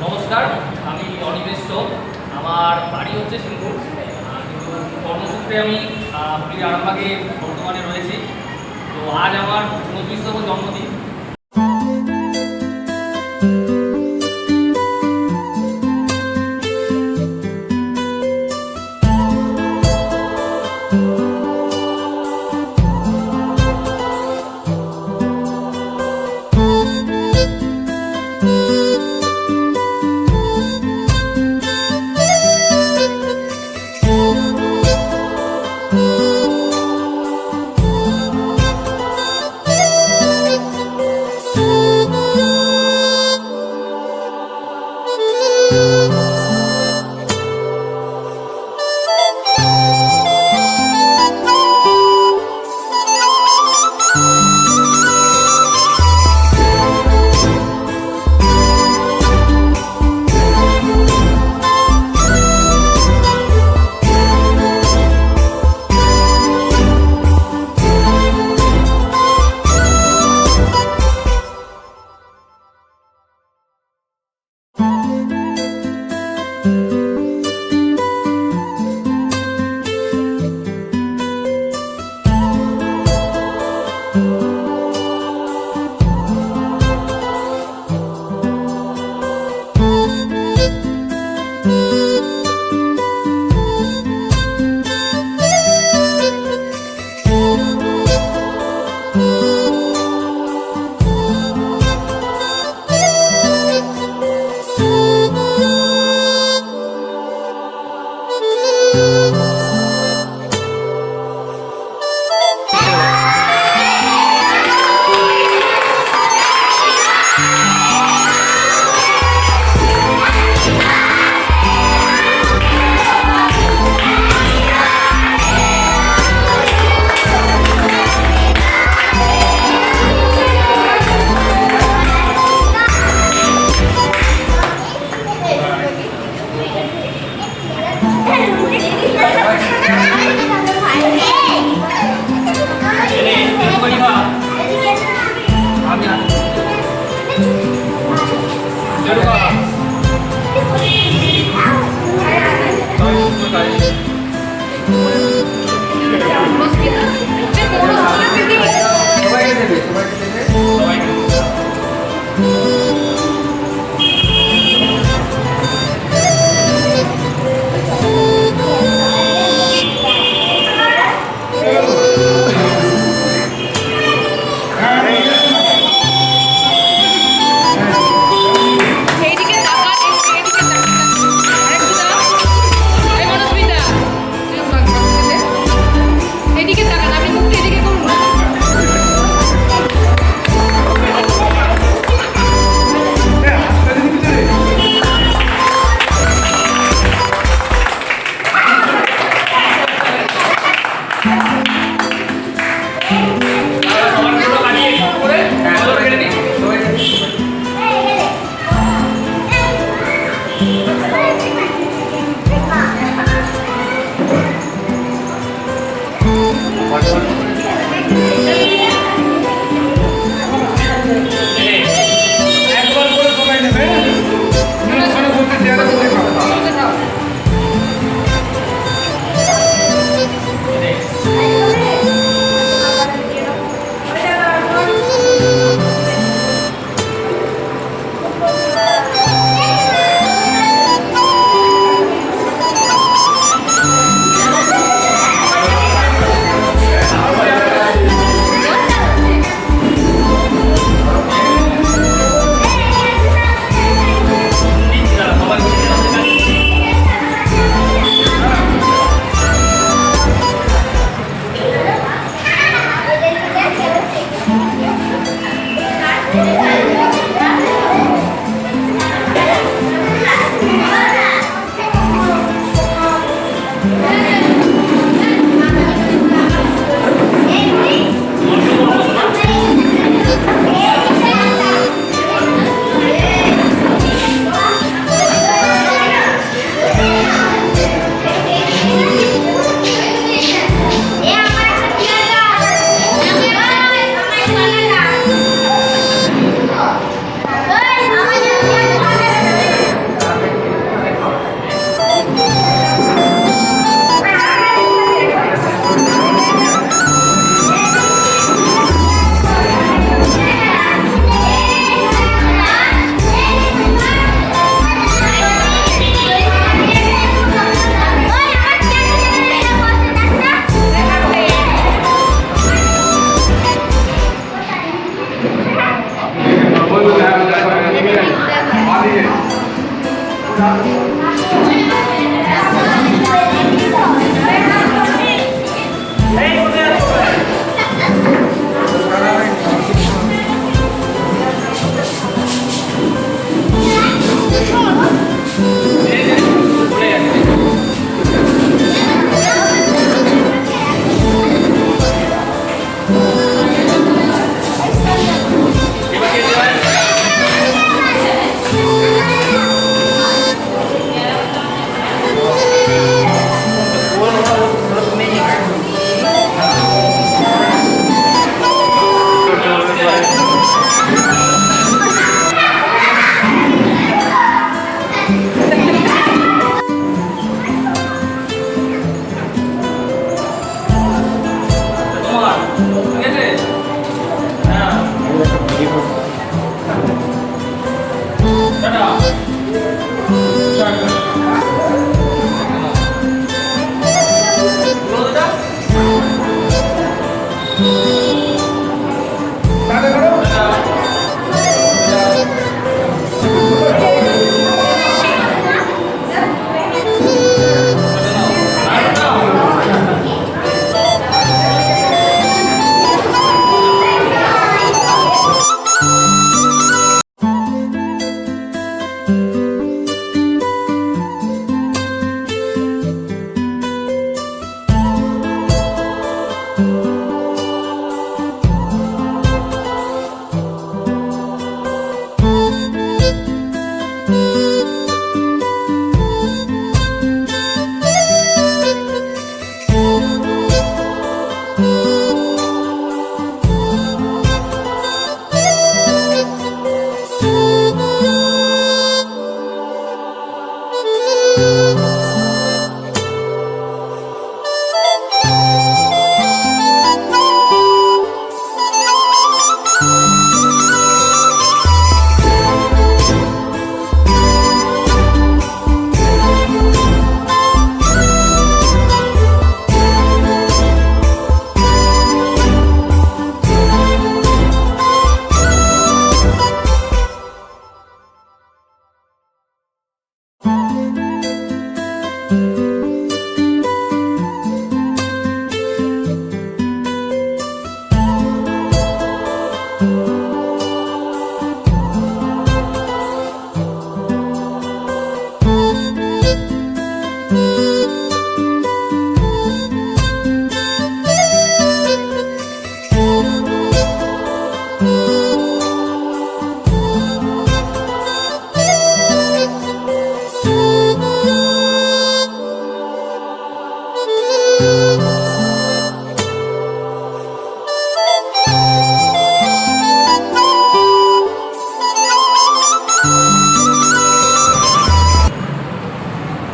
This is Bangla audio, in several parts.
নমস্কার, আমি অনিমেষ চোখ। আমার বাড়ি হচ্ছে সিংপুর, কিন্তু কর্মসূত্রে আমি পুরী আরামবাগে বর্তমানে রয়েছি। তো আজ আমার 29তম জন্মদিন।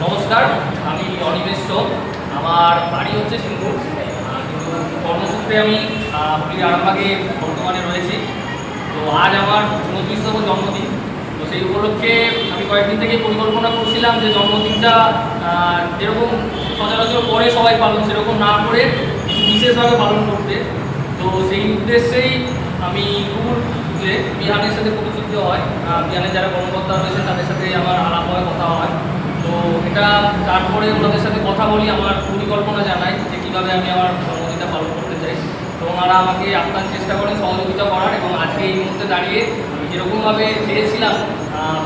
নমস্কার, আমি অনিমেষ টোপ। আমার বাড়ি হচ্ছে সিঙ্গুর, কিন্তু কর্মসূত্রে আমি পুরীর আরামবাগে বর্তমানে রয়েছি। তো আজ আমার 29তম জন্মদিন। তো সেই উপলক্ষে আমি কয়েকদিন থেকে পরিকল্পনা করছিলাম যে জন্মদিনটা যেরকম সচরাচর করে সবাই পালন সেরকম না করে কিছু বিশেষভাবে পালন করতে। তো সেই উদ্দেশ্যেই আমি গুগলে বিহানের সাথে পরিচিত হয়, বিহানের যারা কর্মকর্তা রয়েছে তাদের সাথে আমার আলাপ হয়, কথা হয়। তো এটা তারপরে ওনাদের সাথে কথা বলি, আমার পরিকল্পনা জানাই যে কীভাবে আমি আমার জন্মদিনটা পালন করতে চাই। তো ওনারা আমাকে আপ্রাণ চেষ্টা করেন সহযোগিতা করার, এবং আজকে এই মুহূর্তে দাঁড়িয়ে আমি যেরকমভাবে চেয়েছিলাম,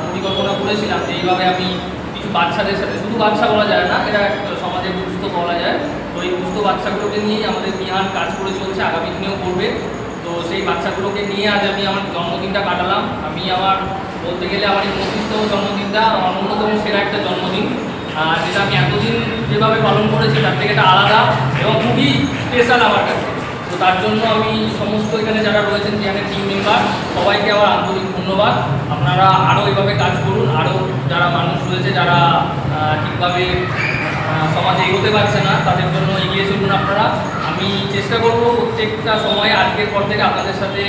পরিকল্পনা করেছিলাম যে এইভাবে আমি কিছু বাচ্চাদের সাথে, শুধু বাচ্চা বলা যায় না, এটা সমাজের দুস্থ বলা যায়, তো এই দুস্থ বাচ্চাগুলোকে নিয়েই আমাদের বিহান কাজ করে চলছে, আগামী দিনেও করবে। তো সেই বাচ্চাগুলোকে নিয়ে আজ আমি আমার জন্মদিনটা কাটালাম। আমি আমার বলতে গেলে আমার এই 29তম জন্মদিনটা আমার অন্যতম সেরা একটা জন্মদিন, যেটা আমি এতদিন যেভাবে পালন করেছি তার থেকে এটা আলাদা এবং খুবই স্পেশাল আমার কাছে। তো তার জন্য আমি সমস্ত এখানে যারা রয়েছেন বিহানের টিম মেম্বার সবাইকে আমার আন্তরিক ধন্যবাদ। আপনারা আরও এইভাবে কাজ করুন, আরও যারা মানুষ রয়েছে যারা ঠিকভাবে সমাজে এগোতে পারছে না তাদের জন্য এগিয়ে চলুন আপনারা। আমি চেষ্টা করব প্রত্যেকটা সময়ে আজকের পর থেকে আপনাদের সাথে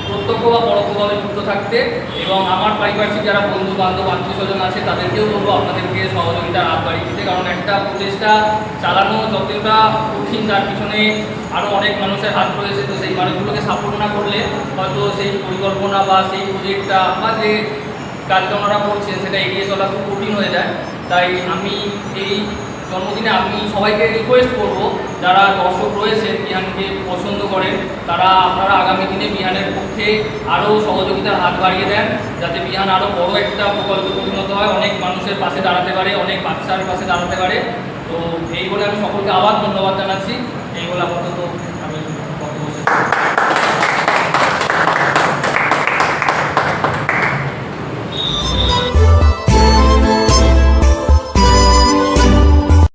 প্রত্যক্ষ বা পরোক্ষভাবে যুক্ত থাকতে, এবং আমার পারিপার্শ্বিক যারা বন্ধু বান্ধব আত্মীয় স্বজন আছে তাদেরকেও বলবো আপনাদেরকে সহযোগিতার হাত বাড়িয়ে দিতে, কারণ একটা প্রচেষ্টা চালানো যতটা কঠিন তার পিছনে আরও অনেক মানুষের হাত রয়েছে। তো সেই মানুষগুলোকে সাপোর্ট না করলে হয়তো সেই পরিকল্পনা বা সেই প্রজেক্টটা বা যে কাজটা ওনারা করছেন সেটা এগিয়ে চলা খুব কঠিন হয়ে যায়। তাই আমি এই জন্মদিনে আমি সবাইকে রিকোয়েস্ট করব, যারা দর্শক রয়েছেন বিহানকে পছন্দ করেন, তারা আপনারা আগামী দিনে বিহানের পক্ষে আরও সহযোগিতার হাত বাড়িয়ে দেন, যাতে বিহান আরও বড় একটা প্রকল্পে পরিণত হয়, অনেক মানুষের পাশে দাঁড়াতে পারে, অনেক বাচ্চার পাশে দাঁড়াতে পারে। তো এই বলে আমি সকলকে আবার ধন্যবাদ জানাচ্ছি। এই বলে আপাতত